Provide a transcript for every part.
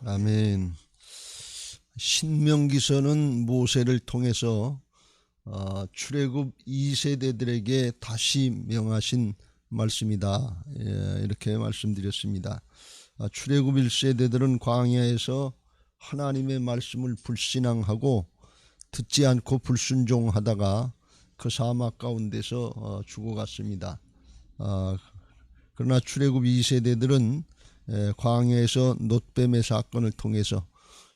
아멘. 신명기서는 모세를 통해서 출애굽 2세대들에게 다시 명하신 말씀이다. 이렇게 말씀드렸습니다. 출애굽 1세대들은 광야에서 하나님의 말씀을 불신앙하고 듣지 않고 불순종하다가 그 사막 가운데서 죽어갔습니다. 그러나 출애굽 2세대들은 광야에서 놋뱀의 사건을 통해서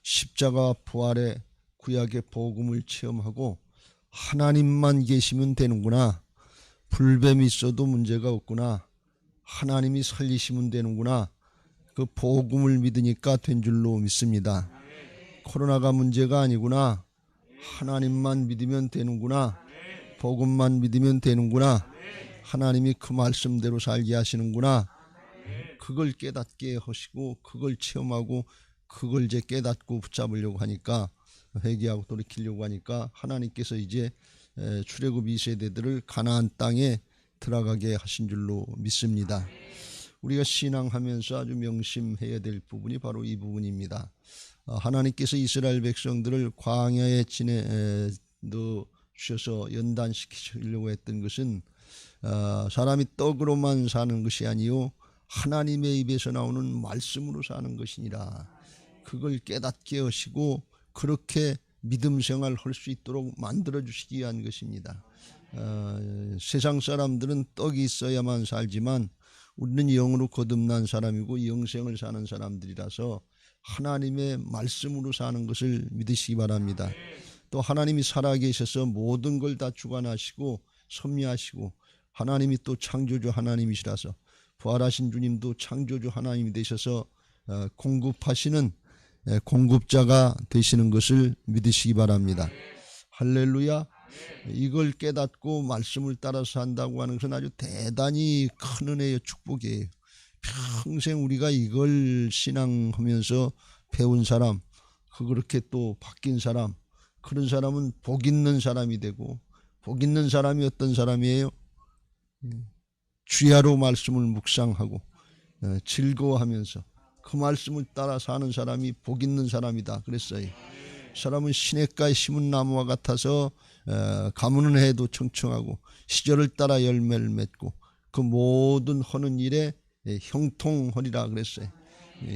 십자가 부활의 구약의 복음을 체험하고 하나님만 계시면 되는구나, 불뱀이 있어도 문제가 없구나, 하나님이 살리시면 되는구나, 그 복음을 믿으니까 된 줄로 믿습니다. 코로나가 문제가 아니구나, 하나님만 믿으면 되는구나, 복음만 믿으면 되는구나, 하나님이 그 말씀대로 살게 하시는구나, 그걸 깨닫게 하시고 그걸 체험하고 그걸 이제 깨닫고 붙잡으려고 하니까, 회개하고 돌이키려고 하니까 하나님께서 이제 출애굽 2세대들을 가나안 땅에 들어가게 하신 줄로 믿습니다. 우리가 신앙하면서 아주 명심해야 될 부분이 바로 이 부분입니다. 하나님께서 이스라엘 백성들을 광야에 넣어 주셔서 연단시키려고 했던 것은 사람이 떡으로만 사는 것이 아니요 하나님의 입에서 나오는 말씀으로 사는 것이니라. 그걸 깨닫게 하시고 그렇게 믿음 생활을 할 수 있도록 만들어 주시기 위한 것입니다. 세상 사람들은 떡이 있어야만 살지만 우리는 영으로 거듭난 사람이고 영생을 사는 사람들이라서 하나님의 말씀으로 사는 것을 믿으시기 바랍니다. 또 하나님이 살아계셔서 모든 걸 다 주관하시고 섭리하시고 하나님이 또 창조주 하나님이시라서 부활하신 주님도 창조주 하나님이 되셔서 공급하시는 공급자가 되시는 것을 믿으시기 바랍니다. 할렐루야. 이걸 깨닫고 말씀을 따라서 한다고 하는 것은 아주 대단히 큰 은혜의 축복이에요. 평생 우리가 이걸 신앙하면서 배운 사람, 그렇게 또 바뀐 사람, 그런 사람은 복 있는 사람이 되고, 복 있는 사람이 어떤 사람이에요? 주야로 말씀을 묵상하고 즐거워하면서 그 말씀을 따라 사는 사람이 복 있는 사람이다 그랬어요. 사람은 시냇가에 심은 나무와 같아서 가무는 해도 청청하고 시절을 따라 열매를 맺고 그 모든 하는 일에 형통하리라 그랬어요.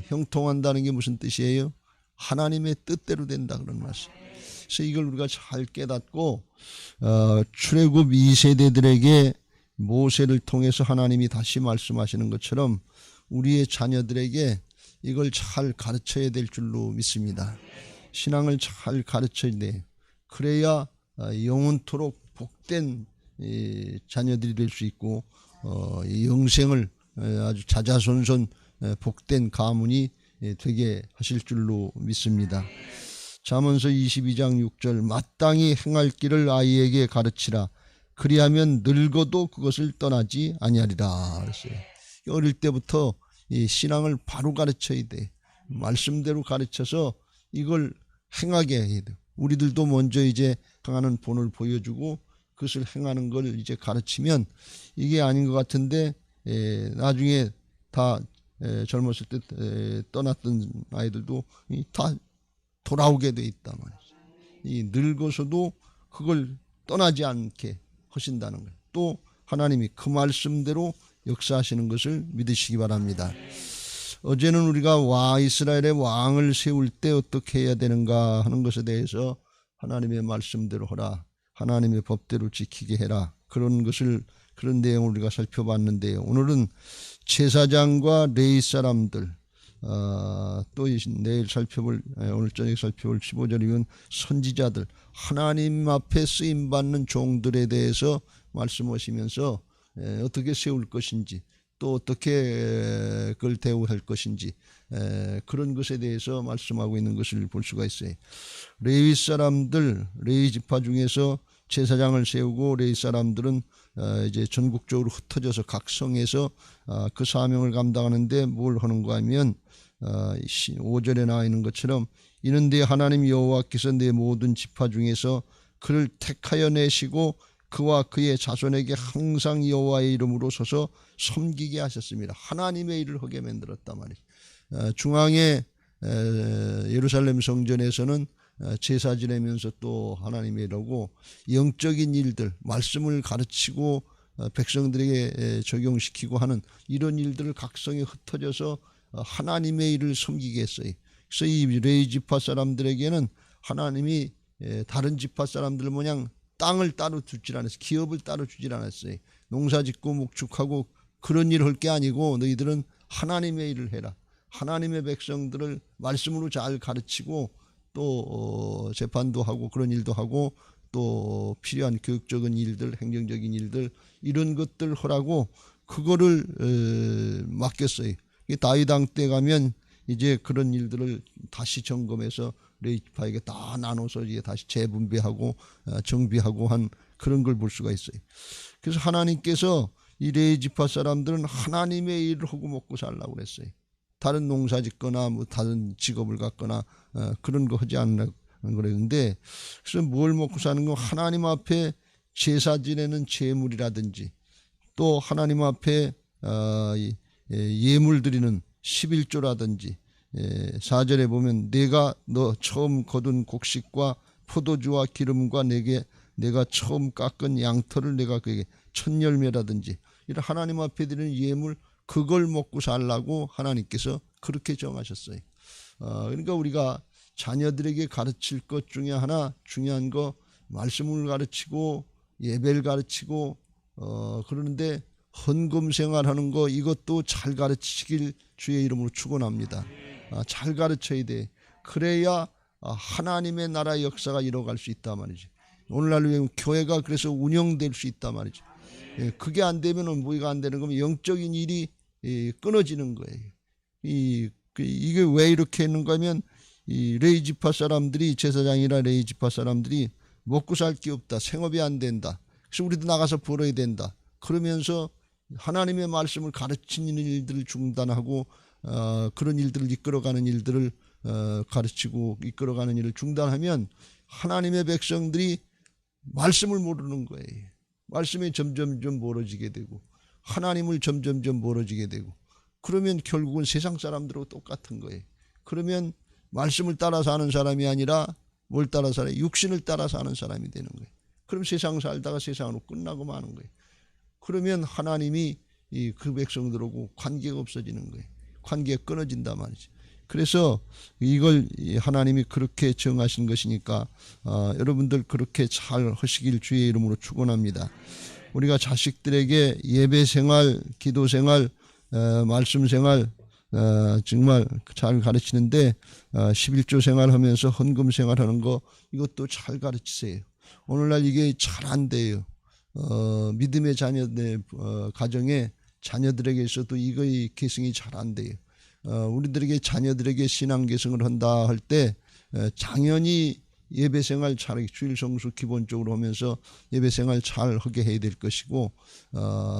형통한다는 게 무슨 뜻이에요? 하나님의 뜻대로 된다 그런 말씀. 그래서 이걸 우리가 잘 깨닫고 출애굽 2세대들에게 모세를 통해서 하나님이 다시 말씀하시는 것처럼 우리의 자녀들에게 이걸 잘 가르쳐야 될 줄로 믿습니다. 신앙을 잘 가르쳐야 돼. 그래야 영원토록 복된 자녀들이 될 수 있고 영생을 아주 자자손손 복된 가문이 되게 하실 줄로 믿습니다. 잠언서 22장 6절 마땅히 행할 길을 아이에게 가르치라. 그리하면 늙어도 그것을 떠나지 아니하리라 그랬어요. 어릴 때부터 이 신앙을 바로 가르쳐야 돼. 말씀대로 가르쳐서 이걸 행하게 해야 돼. 우리들도 먼저 이제 행하는 본을 보여주고 그것을 행하는 걸 이제 가르치면 이게 아닌 것 같은데 나중에 다 젊었을 때 떠났던 아이들도 다 돌아오게 돼 있단 말이죠. 이 늙어서도 그걸 떠나지 않게 하신다는 거예요. 또 하나님이 그 말씀대로 역사하시는 것을 믿으시기 바랍니다. 어제는 우리가 이스라엘의 왕을 세울 때 어떻게 해야 되는가 하는 것에 대해서 하나님의 말씀대로 하라, 하나님의 법대로 지키게 해라, 그런 내용을 우리가 살펴봤는데요. 오늘은 제사장과 레위 사람들, 또 내일 오늘 저녁 살펴볼 15절이면 선지자들, 하나님 앞에 쓰임받는 종들에 대해서 말씀하시면서 어떻게 세울 것인지 또 어떻게 그걸 대우할 것인지 그런 것에 대해서 말씀하고 있는 것을 볼 수가 있어요. 레위 사람들, 레위 지파 중에서 제사장을 세우고 레위 사람들은 이제 전국적으로 흩어져서 각 성에서 그 사명을 감당하는데 뭘 하는가 하면 5절에 나와 있는 것처럼 이는 내 하나님 여호와께서 내 모든 지파 중에서 그를 택하여 내시고 그와 그의 자손에게 항상 여호와의 이름으로 서서 섬기게 하셨습니다. 하나님의 일을 하게 만들었단 말이에요. 중앙에 예루살렘 성전에서는 제사 지내면서 또 하나님의 일하고 영적인 일들, 말씀을 가르치고 백성들에게 적용시키고 하는 이런 일들을 각성에 흩어져서 하나님의 일을 섬기게 했어요. 그래서 이 레위 지파 사람들에게는 하나님이 다른 지파 사람들 모양 땅을 따로 주질 않았어요. 기업을 따로 주질 않았어요. 농사 짓고 목축하고 그런 일을 할 게 아니고 너희들은 하나님의 일을 해라. 하나님의 백성들을 말씀으로 잘 가르치고 또 재판도 하고 그런 일도 하고 또 필요한 교육적인 일들, 행정적인 일들 이런 것들 하라고 그거를 맡겼어요. 다윗 왕 때 가면 이제 그런 일들을 다시 점검해서 레위 지파에게 다 나눠서 이제 다시 재분배하고 정비하고 한 그런 걸 볼 수가 있어요. 그래서 하나님께서 이 레위 지파 사람들은 하나님의 일을 하고 먹고 살라고 그랬어요. 다른 농사 짓거나 뭐 다른 직업을 갖거나 그런 거 하지 않는 그랬는데, 그래서 뭘 먹고 사는 거 하나님 앞에 제사 지내는 제물이라든지 또 하나님 앞에 예물 드리는 11조라든지 4절에 보면 내가 너 처음 거둔 곡식과 포도주와 기름과 내가 처음 깎은 양털을 내가 그에게 첫 열매라든지 이런 하나님 앞에 드리는 예물 그걸 먹고 살라고 하나님께서 그렇게 정하셨어요. 그러니까 우리가 자녀들에게 가르칠 것 중에 하나 중요한 거 말씀을 가르치고 예배를 가르치고 그러는데 헌금 생활하는 거 이것도 잘 가르치시길 주의 이름으로 축원합니다. 잘 가르쳐야 돼. 그래야 하나님의 나라 역사가 이뤄갈 수 있단 말이지. 오늘날 교회가 그래서 운영될 수 있단 말이지. 그게 안 되면은 뭐가 안 되는 거면 영적인 일이 끊어지는 거예요. 이게 왜 이렇게 했는가 하면 이 레위 지파 사람들이 제사장이라 레위 지파 사람들이 먹고 살 게 없다. 생업이 안 된다. 그래서 우리도 나가서 벌어야 된다. 그러면서 하나님의 말씀을 가르치는 일들을 중단하고 그런 일들을 이끌어가는 일들을 가르치고 이끌어가는 일을 중단하면 하나님의 백성들이 말씀을 모르는 거예요. 말씀이 점점점 멀어지게 되고 하나님을 점점점 멀어지게 되고 그러면 결국은 세상 사람들하고 똑같은 거예요. 그러면 말씀을 따라 사는 사람이 아니라 뭘 따라 살아요? 육신을 따라 사는 사람이 되는 거예요. 그럼 세상 살다가 세상으로 끝나고 마는 거예요. 그러면 하나님이 그 백성들하고 관계가 없어지는 거예요. 관계가 끊어진단 말이죠. 그래서 이걸 하나님이 그렇게 정하신 것이니까 여러분들 그렇게 잘 하시길 주의 이름으로 축원합니다. 우리가 자식들에게 예배 생활, 기도 생활, 말씀 생활 정말 잘 가르치는데 11조 생활하면서 헌금 생활하는 거 이것도 잘 가르치세요. 오늘날 이게 잘 안 돼요. 믿음의 자녀들 가정에 자녀들에게 있어도 이거의 계승이 잘 안 돼요. 우리들에게 자녀들에게 신앙 계승을 한다 할 때 당연히 예배생활 잘 주일 성수 기본적으로 하면서 예배생활 잘 하게 해야 될 것이고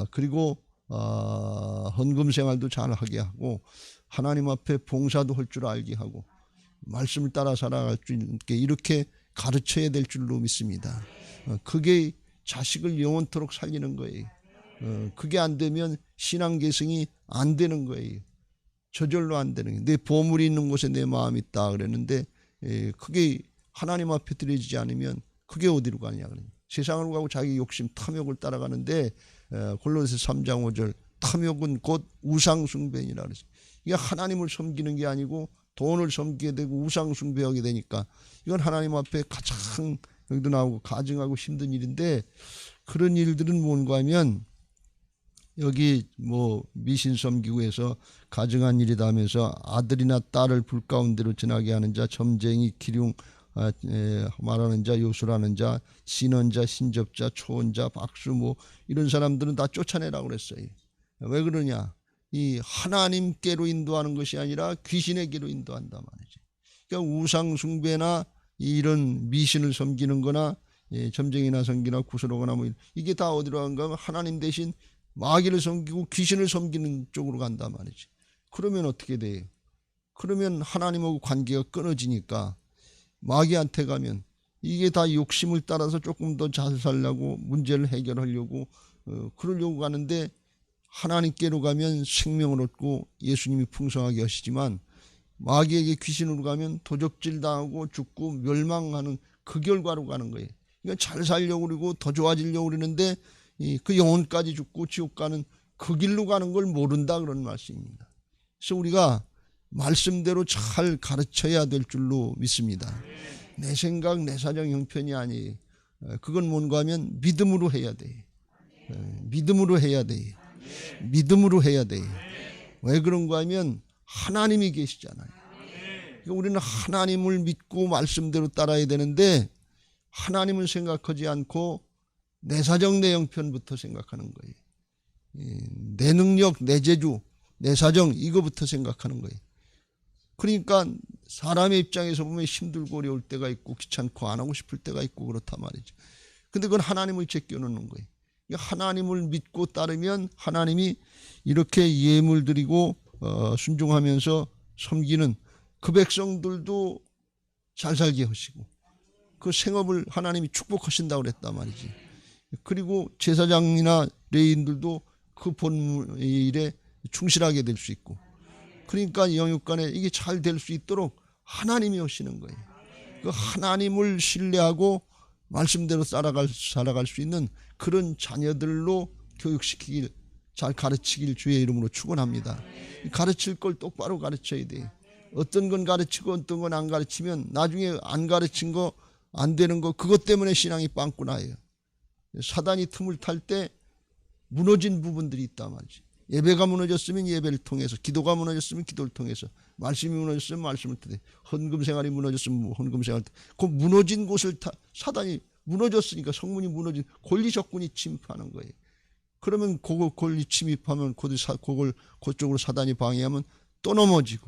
그리고 헌금 생활도 잘 하게 하고 하나님 앞에 봉사도 할 줄 알게 하고 말씀을 따라 살아갈 수 있게 이렇게 가르쳐야 될 줄로 믿습니다. 그게 자식을 영원토록 살리는 거예요. 그게 안 되면 신앙 계승이 안 되는 거예요. 저절로 안 되는 거예요. 내 보물이 있는 곳에 내 마음이 있다 그랬는데 그게 하나님 앞에 드려지지 않으면 그게 어디로 가느냐. 세상으로 가고 자기 욕심 탐욕을 따라가는데 골로새 3장 5절 탐욕은 곧 우상숭배니라 그랬어요. 이게 하나님을 섬기는 게 아니고 돈을 섬기게 되고 우상숭배하게 되니까 이건 하나님 앞에 가장 여기도 나오고 가증하고 힘든 일인데 그런 일들은 뭔가 하면 여기 뭐 미신 섬기고 해서 가증한 일이다 하면서 아들이나 딸을 불 가운데로 지나게 하는 자, 점쟁이, 기륭 말하는 자, 요술하는 자, 신언자, 신접자, 초혼자, 박수 뭐 이런 사람들은 다 쫓아내라고 그랬어요. 왜 그러냐? 이 하나님께로 인도하는 것이 아니라 귀신에게로 인도한단 말이지. 그러니까 우상 숭배나 이런 미신을 섬기는 거나 점쟁이나 섬기나 구슬하거나 뭐 이게 다 어디로 간가 하면 하나님 대신 마귀를 섬기고 귀신을 섬기는 쪽으로 간단 말이지. 그러면 어떻게 돼요? 그러면 하나님하고 관계가 끊어지니까 마귀한테 가면 이게 다 욕심을 따라서 조금 더 잘 살려고 문제를 해결하려고 그러려고 가는데 하나님께로 가면 생명을 얻고 예수님이 풍성하게 하시지만 마귀에게 귀신으로 가면 도적질 당하고 죽고 멸망하는 그 결과로 가는 거예요. 그러니까 잘 살려고 그러고 더 좋아지려고 그러는데 그 영혼까지 죽고 지옥 가는 그 길로 가는 걸 모른다, 그런 말씀입니다. 그래서 우리가 말씀대로 잘 가르쳐야 될 줄로 믿습니다. 내 생각, 내 사정 형편이 아니에요. 그건 뭔가 하면 믿음으로 해야 돼요. 믿음으로 해야 돼요. 믿음으로 해야 돼요. 왜 그런가 하면 하나님이 계시잖아요. 그러니까 우리는 하나님을 믿고 말씀대로 따라야 되는데 하나님을 생각하지 않고 내 사정, 내 형편부터 생각하는 거예요. 내 능력, 내 재주, 내 사정, 이거부터 생각하는 거예요. 그러니까 사람의 입장에서 보면 힘들고 어려울 때가 있고 귀찮고 안 하고 싶을 때가 있고 그렇단 말이죠. 근데 그건 하나님을 제껴놓는 거예요. 하나님을 믿고 따르면 하나님이 이렇게 예물 드리고 순종하면서 섬기는 그 백성들도 잘 살게 하시고 그 생업을 하나님이 축복하신다고 그랬단 말이지. 그리고 제사장이나 레위인들도 그 본일에 충실하게 될 수 있고, 그러니까 영육간에 이게 잘 될 수 있도록 하나님이 하시는 거예요. 그 하나님을 신뢰하고 말씀대로 살아갈 수 있는 그런 자녀들로 교육시키길, 잘 가르치길 주의 이름으로 축원합니다. 가르칠 걸 똑바로 가르쳐야 돼요. 어떤 건 가르치고 어떤 건 안 가르치면 나중에 안 가르친 거, 안 되는 거, 그것 때문에 신앙이 빵꾸 나요. 사단이 틈을 탈 때 무너진 부분들이 있단 말이지. 예배가 무너졌으면 예배를 통해서, 기도가 무너졌으면 기도를 통해서, 말씀이 무너졌으면 말씀을 통해, 헌금 생활이 무너졌으면 헌금 생활, 그 무너진 곳을 사단이 무너졌으니까, 성문이 무너진 권리 적군이 침입하는 거예요. 그러면 그거 권리 침입하면 그쪽으로 사단이 방해하면 또 넘어지고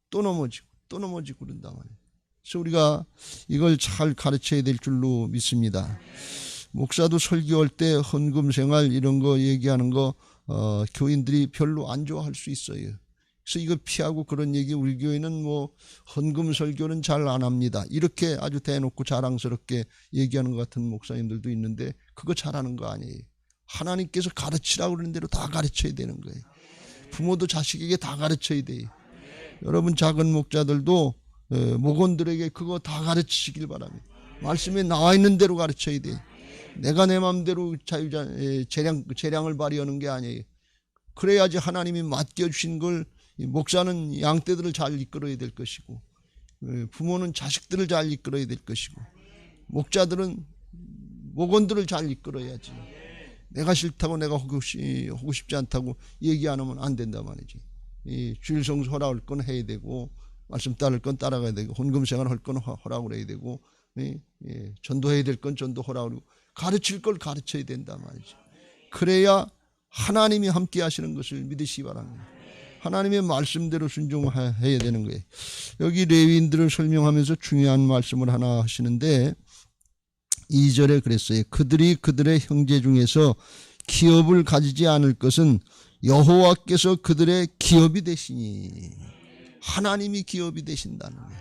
또 넘어지고 또 넘어지고 그런단 말이에요. 그래서 우리가 이걸 잘 가르쳐야 될 줄로 믿습니다. 목사도 설교할 때 헌금 생활 이런 거 얘기하는 거 교인들이 별로 안 좋아할 수 있어요. 그래서 이거 피하고 그런 얘기, 우리 교회는 뭐 헌금 설교는 잘 안 합니다, 이렇게 아주 대놓고 자랑스럽게 얘기하는 것 같은 목사님들도 있는데 그거 잘하는 거 아니에요. 하나님께서 가르치라고 그러는 대로 다 가르쳐야 되는 거예요. 부모도 자식에게 다 가르쳐야 돼요. 여러분 작은 목자들도 목원들에게 그거 다 가르치시길 바랍니다. 말씀에 나와 있는 대로 가르쳐야 돼요. 내가 내 마음대로 재량을 발휘하는 게 아니에요. 그래야지 하나님이 맡겨주신 걸, 목사는 양떼들을 잘 이끌어야 될 것이고, 부모는 자식들을 잘 이끌어야 될 것이고, 목자들은 목원들을 잘 이끌어야지. 내가 싫다고, 내가 하고 싶지 않다고 얘기 안 하면 안 된단 말이지. 주일 성수 허락할 건 해야 되고, 말씀 따를 건 따라가야 되고, 헌금 생활 할 건 허락을 해야 되고, 전도해야 될 건 전도 허락을 하고, 가르칠 걸 가르쳐야 된단 말이죠. 그래야 하나님이 함께 하시는 것을 믿으시기 바랍니다. 하나님의 말씀대로 순종해야 되는 거예요. 여기 레위인들을 설명하면서 중요한 말씀을 하나 하시는데 2절에 그랬어요. 그들이 그들의 형제 중에서 기업을 가지지 않을 것은 여호와께서 그들의 기업이 되시니, 하나님이 기업이 되신다는 거예요.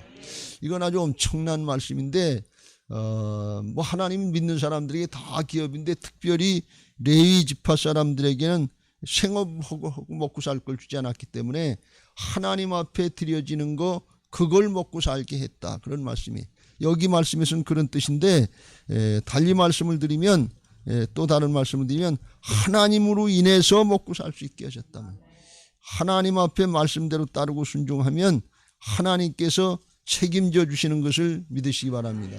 이건 아주 엄청난 말씀인데 뭐 하나님 믿는 사람들에게 다 기업인데 특별히 레위 지파 사람들에게는 생업하고 먹고 살 걸 주지 않았기 때문에 하나님 앞에 드려지는 거, 그걸 먹고 살게 했다, 그런 말씀이 여기 말씀에서는 그런 뜻인데, 달리 말씀을 드리면, 또 다른 말씀을 드리면 하나님으로 인해서 먹고 살 수 있게 하셨다면, 하나님 앞에 말씀대로 따르고 순종하면 하나님께서 책임져 주시는 것을 믿으시기 바랍니다.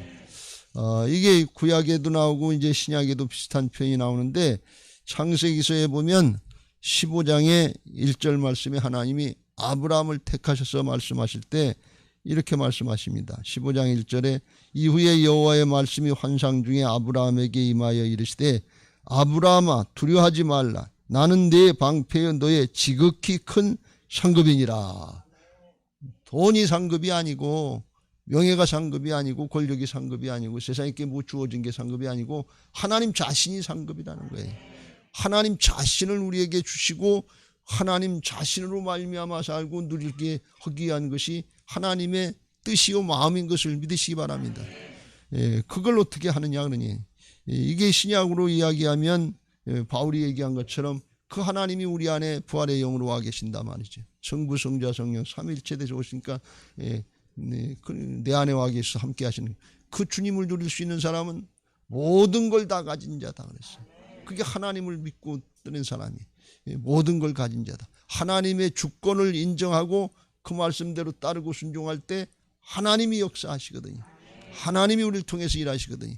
이게 구약에도 나오고 이제 신약에도 비슷한 표현이 나오는데, 창세기서에 보면 15장의 1절 말씀에 하나님이 아브라함을 택하셔서 말씀하실 때 이렇게 말씀하십니다. 15장 1절에 이후에 여호와의 말씀이 환상 중에 아브라함에게 임하여 이르시되, 아브라함아 두려워하지 말라, 나는 네 방패여 너의 지극히 큰 상급이니라. 돈이 상급이 아니고, 명예가 상급이 아니고, 권력이 상급이 아니고, 세상에 뭐 주어진 게 상급이 아니고, 하나님 자신이 상급이라는 거예요. 하나님 자신을 우리에게 주시고 하나님 자신으로 말미암아 살고 누리게 하기 위한 것이 하나님의 뜻이요 마음인 것을 믿으시기 바랍니다. 그걸 어떻게 하느냐 그러니, 이게 신약으로 이야기하면 바울이 얘기한 것처럼 그 하나님이 우리 안에 부활의 영으로 와 계신다 말이죠. 성부, 성자, 성령 삼위일체 되서 오시니까 내 안에 와 계셔서 함께 하시는 그 주님을 누릴 수 있는 사람은 모든 걸 다 가진 자다 그랬어요. 그게 하나님을 믿고 뜨는 사람이 모든 걸 가진 자다. 하나님의 주권을 인정하고 그 말씀대로 따르고 순종할 때 하나님이 역사하시거든요. 하나님이 우리를 통해서 일하시거든요.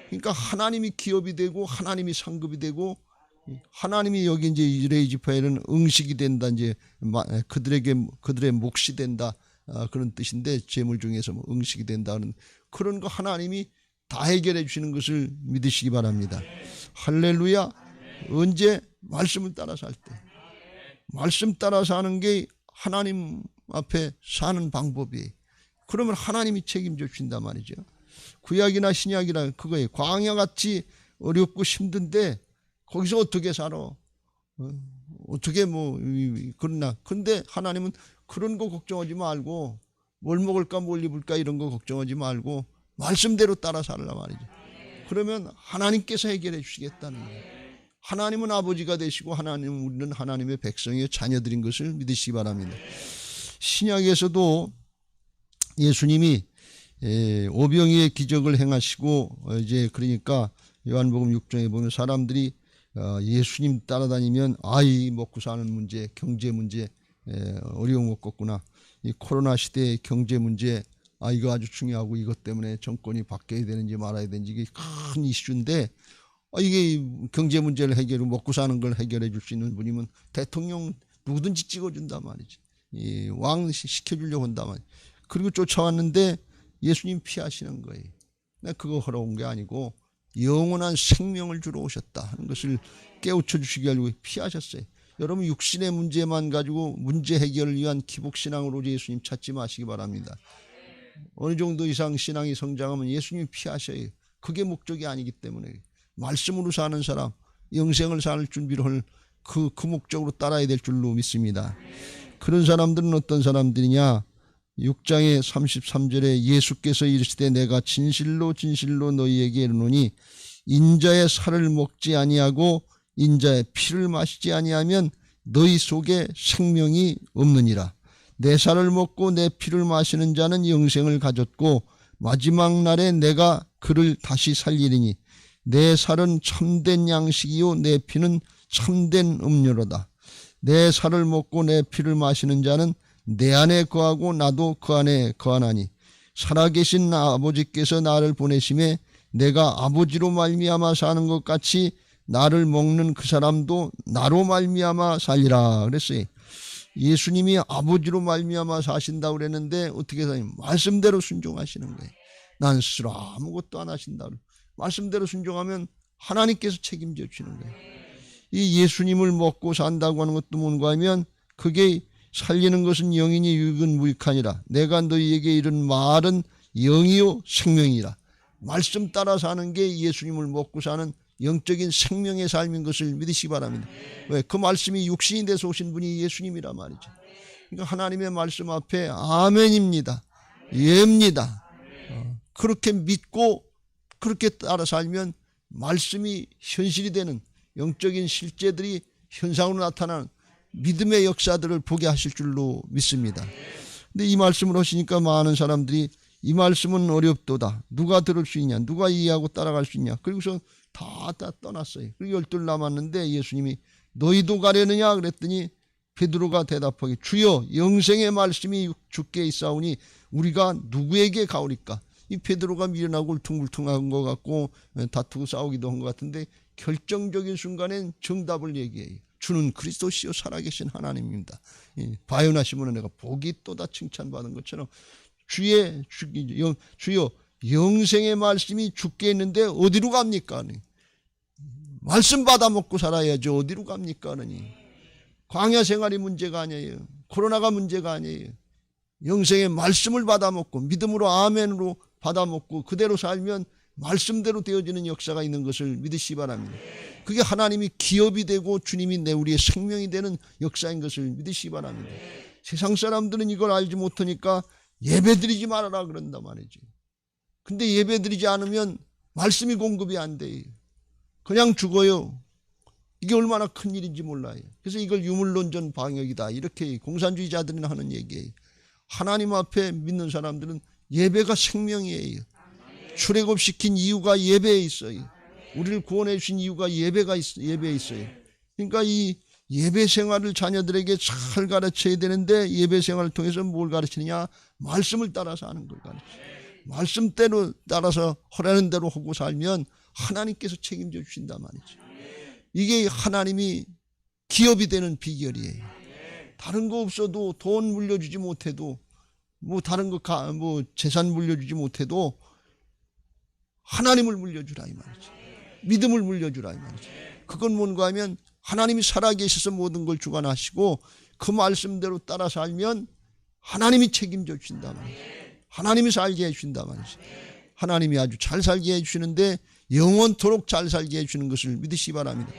그러니까 하나님이 기업이 되고 하나님이 상급이 되고 하나님이 여기 이제 이스라엘 지파에는 응식이 된다, 이제 그들의 몫이 된다, 그런 뜻인데, 재물 중에서 뭐 응식이 된다는 그런 거 하나님이 다 해결해 주시는 것을 믿으시기 바랍니다. 할렐루야. 언제? 말씀을 따라 살 때. 말씀 따라 사는 게 하나님 앞에 사는 방법이에요. 그러면 하나님이 책임져 주신단 말이죠. 구약이나 신약이나 그거예요. 광야같이 어렵고 힘든데 거기서 어떻게 살아? 어떻게 뭐 그러나. 근데 하나님은 그런 거 걱정하지 말고 뭘 먹을까 뭘 입을까 이런 거 걱정하지 말고 말씀대로 따라 살라 말이죠. 그러면 하나님께서 해결해 주시겠다는 거예요. 하나님은 아버지가 되시고 우리는 하나님의 백성의 자녀들인 것을 믿으시기 바랍니다. 신약에서도 예수님이 오병이의 기적을 행하시고 이제 그러니까 요한복음 6장에 보면 사람들이 예수님 따라다니면 아이 먹고 사는 문제, 경제 문제 어려움 없겠구나. 이 코로나 시대의 경제 문제 이거 아주 중요하고 이것 때문에 정권이 바뀌어야 되는지 말아야 되는지 이게 큰 이슈인데 이게 경제 문제를 먹고 사는 걸 해결해 줄 수 있는 분이면 대통령 누구든지 찍어준단 말이지. 왕 시켜주려고 한단 말이지. 그리고 쫓아왔는데 예수님 피하시는 거예요. 그거 하러 온 게 아니고 영원한 생명을 주러 오셨다 하는 것을 깨우쳐 주시기 위해 피하셨어요. 여러분 육신의 문제만 가지고 문제 해결을 위한 기복신앙으로 예수님 찾지 마시기 바랍니다. 어느 정도 이상 신앙이 성장하면 예수님 피하셔요. 그게 목적이 아니기 때문에 말씀으로 사는 사람, 영생을 살 준비를 할 그 목적으로 따라야 될 줄로 믿습니다. 그런 사람들은 어떤 사람들이냐? 6장의 33절에 예수께서 이르시되 내가 진실로 진실로 너희에게 이르노니 인자의 살을 먹지 아니하고 인자의 피를 마시지 아니하면 너희 속에 생명이 없느니라. 내 살을 먹고 내 피를 마시는 자는 영생을 가졌고 마지막 날에 내가 그를 다시 살리리니 내 살은 참된 양식이요 내 피는 참된 음료로다. 내 살을 먹고 내 피를 마시는 자는 내 안에 거하고 나도 그 안에 거하나니 살아계신 아버지께서 나를 보내심에 내가 아버지로 말미암아 사는 것 같이 나를 먹는 그 사람도 나로 말미암아 살리라 그랬어요. 예수님이 아버지로 말미암아 사신다고 그랬는데 어떻게 사요? 말씀대로 순종하시는 거예요. 난 스스로 아무것도 안 하신다. 말씀대로 순종하면 하나님께서 책임져 주시는 거예요. 이 예수님을 먹고 산다고 하는 것도 뭔가 하면 그게 살리는 것은 영이니 육은 무익하니라. 내가 너희에게 이른 말은 영이요 생명이라. 말씀 따라 사는 게 예수님을 먹고 사는 영적인 생명의 삶인 것을 믿으시기 바랍니다. 왜? 그 말씀이 육신이 돼서 오신 분이 예수님이라 말이죠. 그러니까 하나님의 말씀 앞에 아멘입니다. 예입니다. 그렇게 믿고 그렇게 따라 살면 말씀이 현실이 되는 영적인 실제들이 현상으로 나타나는 믿음의 역사들을 보게 하실 줄로 믿습니다. 근데 이 말씀을 하시니까 많은 사람들이 이 말씀은 어렵도다. 누가 들을 수 있냐? 누가 이해하고 따라갈 수 있냐? 그리고서 다 떠났어요. 그리고 12 남았는데 예수님이 너희도 가려느냐? 그랬더니 베드로가 대답하기 주여 영생의 말씀이 주께 있사오니 우리가 누구에게 가오리까? 이 베드로가 미련하고 울퉁불퉁한 것 같고 다투고 싸우기도 한 것 같은데 결정적인 순간엔 정답을 얘기해요. 주는 그리스도시요 살아계신 하나님입니다. 바요나시모는 내가 복이 또다 칭찬받은 것처럼 주여 영생의 말씀이 주께 있는데 어디로 갑니까? 말씀 받아 먹고 살아야죠. 어디로 갑니까? 광야 생활이 문제가 아니에요. 코로나가 문제가 아니에요. 영생의 말씀을 받아 먹고 믿음으로 아멘으로 받아 먹고 그대로 살면 말씀대로 되어지는 역사가 있는 것을 믿으시기 바랍니다. 그게 하나님이 기업이 되고 주님이 우리의 생명이 되는 역사인 것을 믿으시기 바랍니다. 세상 사람들은 이걸 알지 못하니까 예배드리지 말아라 그런단 말이죠. 근데 예배드리지 않으면 말씀이 공급이 안 돼요. 그냥 죽어요. 이게 얼마나 큰 일인지 몰라요. 그래서 이걸 유물론전 방역이다 이렇게 공산주의자들은 하는 얘기예요. 하나님 앞에 믿는 사람들은 예배가 생명이에요. 출애굽시킨 이유가 예배에 있어요. 우리를 구원해 주신 이유가 예배에 있어요. 그러니까 이 예배 생활을 자녀들에게 잘 가르쳐야 되는데 예배 생활을 통해서 뭘 가르치느냐? 말씀을 따라서 하는 걸 가르쳐요. 말씀대로 따라서 허라는 대로 하고 살면 하나님께서 책임져 주신단 말이죠. 이게 하나님이 기업이 되는 비결이에요. 다른 거 없어도 돈 물려주지 못해도 뭐 다른 거 뭐 재산 물려주지 못해도 하나님을 물려주라 이 말이죠. 믿음을 물려주라 이 말이죠. 그건 뭔가 하면 하나님이 살아계셔서 모든 걸 주관하시고 그 말씀대로 따라 살면 하나님이 책임져 주신단 말이죠. 하나님이 살게 해주신단 말이죠. 하나님이 아주 잘 살게 해주시는데 영원토록 잘 살게 해주는 것을 믿으시기 바랍니다.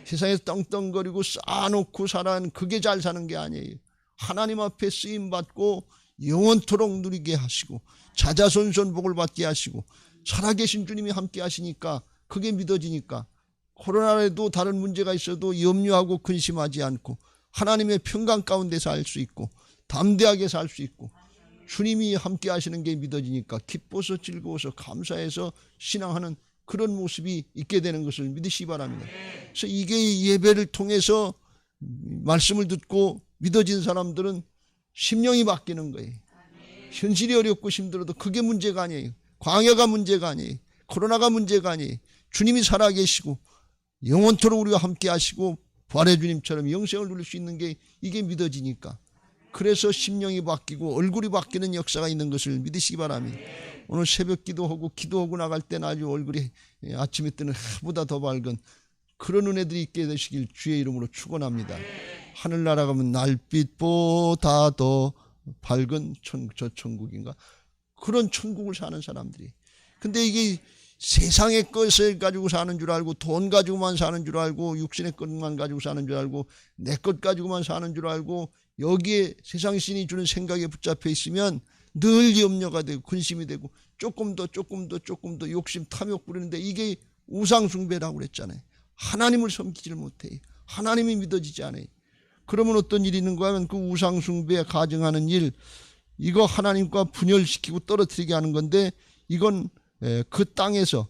세상에서 떵떵거리고 쌓아놓고 살아는 그게 잘 사는 게 아니에요. 하나님 앞에 쓰임받고 영원토록 누리게 하시고 자자손손 복을 받게 하시고 살아계신 주님이 함께 하시니까 그게 믿어지니까 코로나에도 다른 문제가 있어도 염려하고 근심하지 않고 하나님의 평강 가운데 살 수 있고 담대하게 살 수 있고 주님이 함께 하시는 게 믿어지니까 기뻐서 즐거워서 감사해서 신앙하는 그런 모습이 있게 되는 것을 믿으시기 바랍니다. 그래서 이게 예배를 통해서 말씀을 듣고 믿어진 사람들은 심령이 바뀌는 거예요. 현실이 어렵고 힘들어도 그게 문제가 아니에요. 광야가 문제가 아니에요. 코로나가 문제가 아니에요. 주님이 살아계시고 영원토록 우리와 함께 하시고 부활의 주님처럼 영생을 누릴 수 있는 게 이게 믿어지니까 그래서 심령이 바뀌고 얼굴이 바뀌는 역사가 있는 것을 믿으시기 바랍니다. 오늘 새벽 기도하고 나갈 때는 아주 얼굴이 아침에 뜨는 해보다 더 밝은 그런 은혜들이 있게 되시길 주의 이름으로 축원합니다. 하늘나라 가면 날빛보다 더 밝은 저 천국인가? 그런 천국을 사는 사람들이. 근데 이게 세상의 것을 가지고 사는 줄 알고 돈 가지고만 사는 줄 알고 육신의 것만 가지고 사는 줄 알고 내 것 가지고만 사는 줄 알고 여기에 세상 신이 주는 생각에 붙잡혀 있으면 늘 염려가 되고 근심이 되고 조금 더 욕심 탐욕 부리는데 이게 우상숭배라고 그랬잖아요. 하나님을 섬기지를 못해요. 하나님이 믿어지지 않아요. 그러면 어떤 일이 있는가 하면 그 우상숭배에 가증하는 일 이거 하나님과 분열시키고 떨어뜨리게 하는 건데 이건 그 땅에서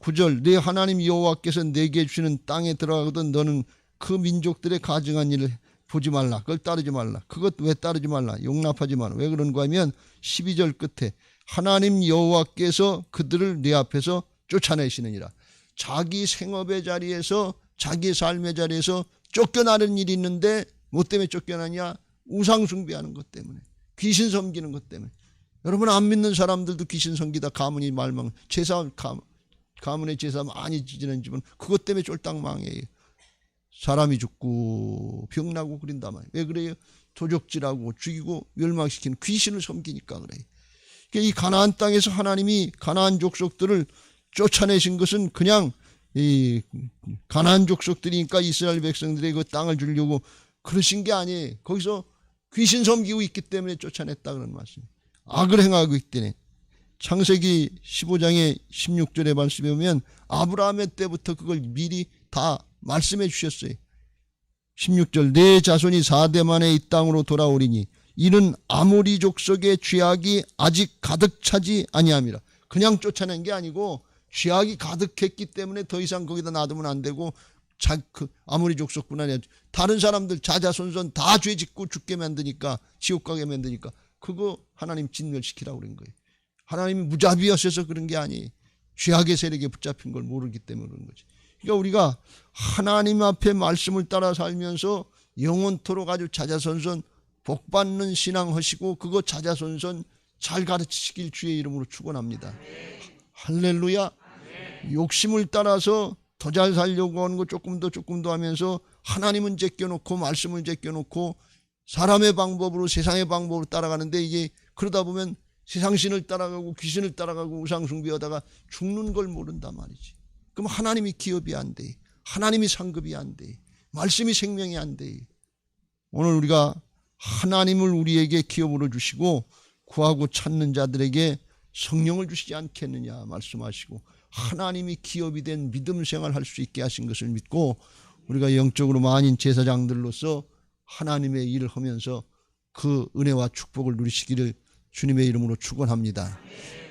9절 내 하나님 여호와께서 내게 주시는 땅에 들어가거든 너는 그 민족들의 가증한 일을 보지 말라. 그걸 따르지 말라. 그것 왜 따르지 말라. 용납하지 마라. 왜 그런가 하면 12절 끝에 하나님 여호와께서 그들을 내 앞에서 쫓아내시느니라. 자기 생업의 자리에서 자기 삶의 자리에서 쫓겨나는 일이 있는데 뭐 때문에 쫓겨나냐? 우상 숭배하는 것 때문에 귀신 섬기는 것 때문에. 여러분 안 믿는 사람들도 귀신 섬기다 가문이 말망 가문의 제사 많이 지지는 집은 그것 때문에 쫄딱 망해요. 사람이 죽고 병나고 그런단 말이에요. 왜 그래요? 도적질하고 죽이고 멸망시키는 귀신을 섬기니까 그래요. 그러니까 이 가나안 땅에서 하나님이 가나안 족속들을 쫓아내신 것은 그냥 이 가나안 족속들이니까 이스라엘 백성들의 그 땅을 주려고 그러신 게 아니에요. 거기서 귀신 섬기고 있기 때문에 쫓아냈다 그런 말씀이에요. 악을 행하고 있기 때문에. 창세기 15장의 16절의 말씀에 보면 아브라함의 때부터 그걸 미리 다 말씀해 주셨어요. 16절 내 자손이 4대 만에 이 땅으로 돌아오리니 이는 아모리 족속의 죄악이 아직 가득 차지 아니함이라. 그냥 쫓아낸 게 아니고 죄악이 가득했기 때문에 더 이상 거기다 놔두면 안 되고 그 아모리 족속뿐 아니라 다른 사람들 자자손손 다 죄 짓고 죽게 만드니까 지옥 가게 만드니까 그거 하나님 진멸시키라고 그런 거예요. 하나님이 무자비하셔서 그런 게 아니에요. 죄악의 세력에 붙잡힌 걸 모르기 때문에 그런 거지. 그러니까 우리가 하나님 앞에 말씀을 따라 살면서 영원토록 아주 자자손손 복받는 신앙하시고 그거 자자손손 잘 가르치시길 주의 이름으로 축원합니다. 할렐루야. 욕심을 따라서 더 잘 살려고 하는 거 조금 더 하면서 하나님은 제껴놓고 말씀을 제껴놓고 사람의 방법으로 세상의 방법으로 따라가는데 이게 그러다 보면 세상신을 따라가고 귀신을 따라가고 우상숭배하다가 죽는 걸 모른단 말이지. 그럼 하나님이 기업이 안 돼. 하나님이 상급이 안 돼. 말씀이 생명이 안 돼. 오늘 우리가 하나님을 우리에게 기업으로 주시고 구하고 찾는 자들에게 성령을 주시지 않겠느냐 말씀하시고 하나님이 기업이 된 믿음 생활할 수 있게 하신 것을 믿고 우리가 영적으로 만인 제사장들로서 하나님의 일을 하면서 그 은혜와 축복을 누리시기를 주님의 이름으로 축원합니다.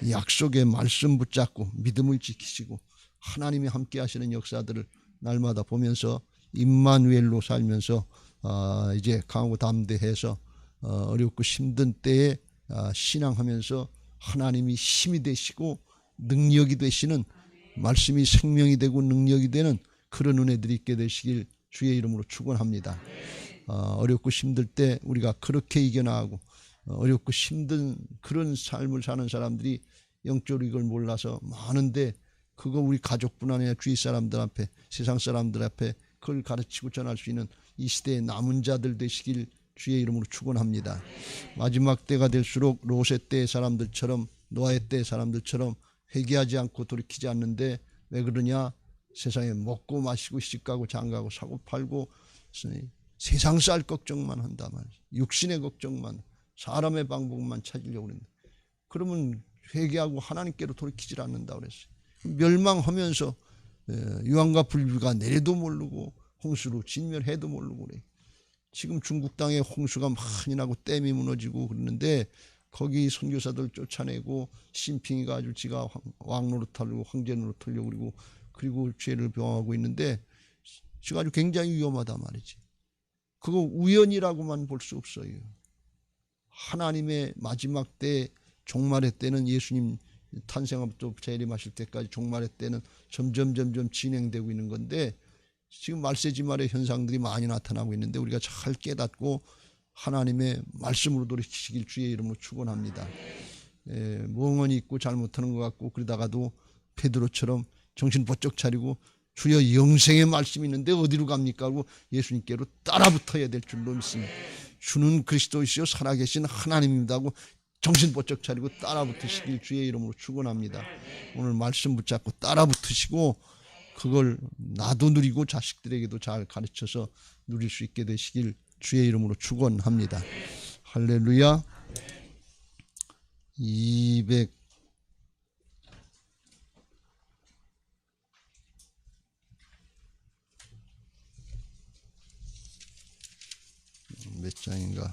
약속의 말씀 붙잡고 믿음을 지키시고 하나님이 함께 하시는 역사들을 날마다 보면서 임마누엘로 살면서 이제 강하고 담대해서 어렵고 힘든 때에 신앙하면서 하나님이 힘이 되시고 능력이 되시는, 말씀이 생명이 되고 능력이 되는 그런 은혜들이 있게 되시길 주의 이름으로 축원합니다. 어렵고 힘들 때 우리가 그렇게 이겨나가고 어렵고 힘든 그런 삶을 사는 사람들이 영적으로 이걸 몰라서 많은데, 그거 우리 가족뿐 아니라 주위 사람들 앞에, 세상 사람들 앞에 그걸 가르치고 전할 수 있는 이 시대의 남은 자들 되시길 주의 이름으로 축원합니다. 마지막 때가 될수록 롯의 때의 사람들처럼, 노아의 때의 사람들처럼 회개하지 않고 돌이키지 않는데, 왜 그러냐? 세상에 먹고 마시고 시집가고 장가고 사고 팔고 세상 살 걱정만 한단 말이야. 육신의 걱정만, 사람의 방법만 찾으려고 그런다. 그러면 회개하고 하나님께로 돌이키질 않는다 그랬어요. 멸망하면서 유황과 불비가 내려도 모르고 홍수로 진멸해도 모르고 그래. 지금 중국 땅에 홍수가 많이 나고 댐이 무너지고 그러는데, 거기 선교사들 쫓아내고 시진핑이 가지고 지가 왕노릇 하려고 황제 노릇 하려고 그리고 죄를 병하고 있는데, 지가 아주 굉장히 위험하단 말이지. 그거 우연이라고만 볼 수 없어요. 하나님의 마지막 때, 종말의 때는 예수님 탄생부터 재림하실 때까지 종말의 때는 점점 진행되고 있는 건데, 지금 말세지말의 현상들이 많이 나타나고 있는데 우리가 잘 깨닫고 하나님의 말씀으로 돌이키시길 주의 이름으로 축원합니다. 멍하니 있고 잘못하는 것 같고 그러다가도 베드로처럼 정신 번쩍 차리고 주여 영생의 말씀이 있는데 어디로 갑니까 하고 예수님께로 따라붙어야 될 줄로 믿습니다. 주는 그리스도이시요 살아계신 하나님입니다 하고 정신 번쩍 차리고 따라붙으시길 주의 이름으로 축원합니다. 오늘 말씀 붙잡고 따라붙으시고 그걸 나도 누리고 자식들에게도 잘 가르쳐서 누릴 수 있게 되시길 주의 이름으로 축원합니다. 할렐루야. 200 몇 장인가?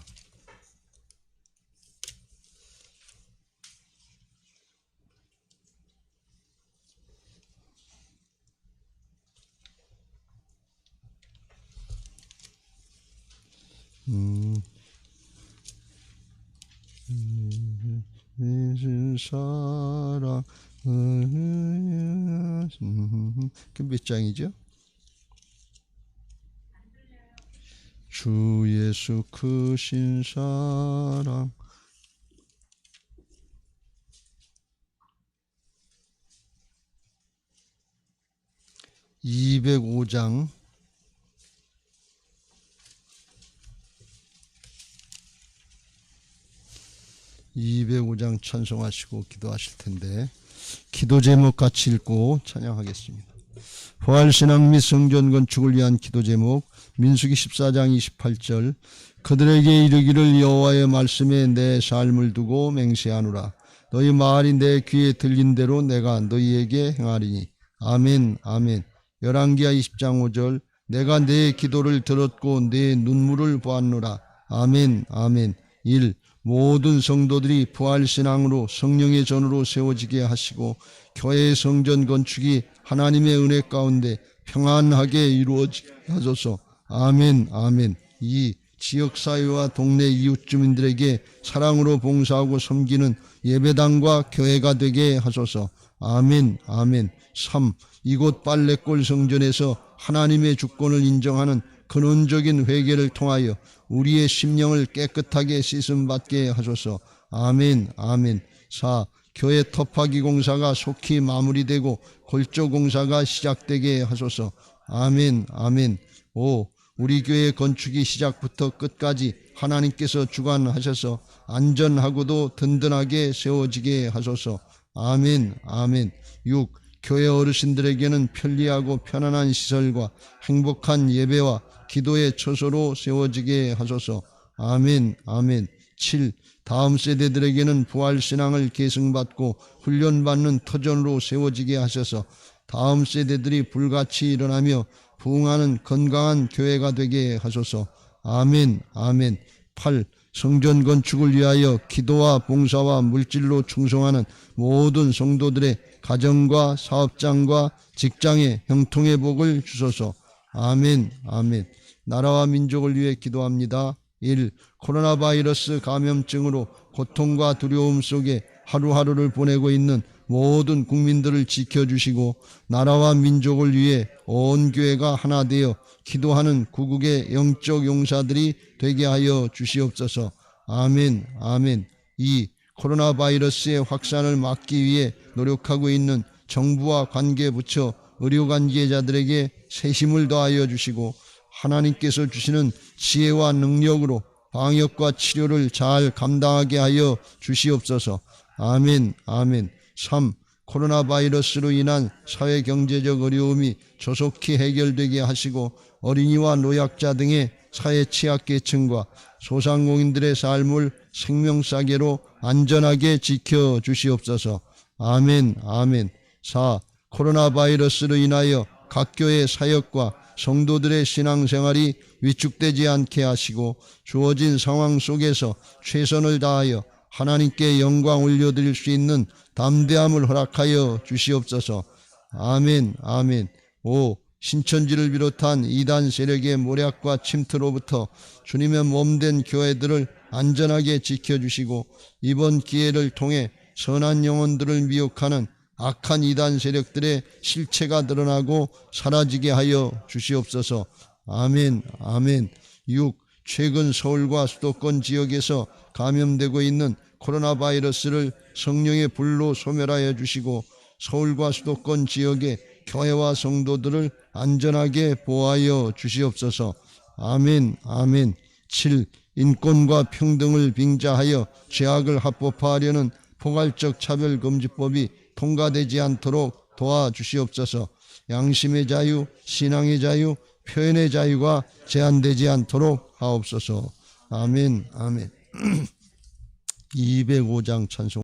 사랑 그 몇 장이죠? 주 예수 크신 사랑 205장 205장 찬송하시고 기도하실 텐데, 기도 제목 같이 읽고 찬양하겠습니다. 부활신앙 및 성전 건축을 위한 기도 제목, 민수기 14장 28절. 그들에게 이르기를 여호와의 말씀에 내 삶을 두고 맹세하노라. 너희 말이 내 귀에 들린 대로 내가 너희에게 행하리니. 아멘 아멘. 열왕기하 20장 5절. 내가 내 기도를 들었고 내 눈물을 보았노라. 아멘 아멘. 1. 모든 성도들이 부활신앙으로 성령의 전으로 세워지게 하시고 교회의 성전 건축이 하나님의 은혜 가운데 평안하게 이루어지게 하소서. 아멘 아멘. 2. 지역사회와 동네 이웃 주민들에게 사랑으로 봉사하고 섬기는 예배당과 교회가 되게 하소서. 아멘 아멘. 3. 이곳 빨래골 성전에서 하나님의 주권을 인정하는 근원적인 회개를 통하여 우리의 심령을 깨끗하게 씻음받게 하소서. 아멘 아멘. 4. 교회 터파기 공사가 속히 마무리되고 골조 공사가 시작되게 하소서. 아멘 아멘. 5. 우리 교회 건축이 시작부터 끝까지 하나님께서 주관하셔서 안전하고도 든든하게 세워지게 하소서. 아멘 아멘. 6. 교회 어르신들에게는 편리하고 편안한 시설과 행복한 예배와 기도의 처소로 세워지게 하소서. 아멘 아멘. 7. 다음 세대들에게는 부활신앙을 계승받고 훈련받는 터전으로 세워지게 하셔서 다음 세대들이 불같이 일어나며 부흥하는 건강한 교회가 되게 하소서. 아멘. 아멘. 8. 성전 건축을 위하여 기도와 봉사와 물질로 충성하는 모든 성도들의 가정과 사업장과 직장에 형통의 복을 주소서. 아멘. 아멘. 나라와 민족을 위해 기도합니다. 1. 코로나 바이러스 감염증으로 고통과 두려움 속에 하루하루를 보내고 있는 모든 국민들을 지켜주시고 나라와 민족을 위해 온 교회가 하나 되어 기도하는 구국의 영적 용사들이 되게 하여 주시옵소서. 아멘. 아멘. 2. 코로나 바이러스의 확산을 막기 위해 노력하고 있는 정부와 관계부처, 의료관계자들에게 세심을 더하여 주시고 하나님께서 주시는 지혜와 능력으로 방역과 치료를 잘 감당하게 하여 주시옵소서. 아멘. 아멘. 3. 코로나 바이러스로 인한 사회 경제적 어려움이 조속히 해결되게 하시고 어린이와 노약자 등의 사회 취약계층과 소상공인들의 삶을 생명사계로 안전하게 지켜주시옵소서. 아멘. 아멘. 4. 코로나 바이러스로 인하여 각 교회 사역과 성도들의 신앙생활이 위축되지 않게 하시고 주어진 상황 속에서 최선을 다하여 하나님께 영광 올려드릴 수 있는 담대함을 허락하여 주시옵소서. 아멘. 아멘. 5. 신천지를 비롯한 이단 세력의 모략과 침투로부터 주님의 몸된 교회들을 안전하게 지켜주시고 이번 기회를 통해 선한 영혼들을 미혹하는 악한 이단 세력들의 실체가 드러나고 사라지게 하여 주시옵소서. 아멘. 아멘. 6. 최근 서울과 수도권 지역에서 감염되고 있는 코로나 바이러스를 성령의 불로 소멸하여 주시고 서울과 수도권 지역의 교회와 성도들을 안전하게 보호하여 주시옵소서. 아멘. 아멘. 7. 인권과 평등을 빙자하여 죄악을 합법화하려는 포괄적 차별금지법이 통과되지 않도록 도와주시옵소서. 양심의 자유, 신앙의 자유, 표현의 자유가 제한되지 않도록 하옵소서. 아멘. 아멘. 205장 찬송.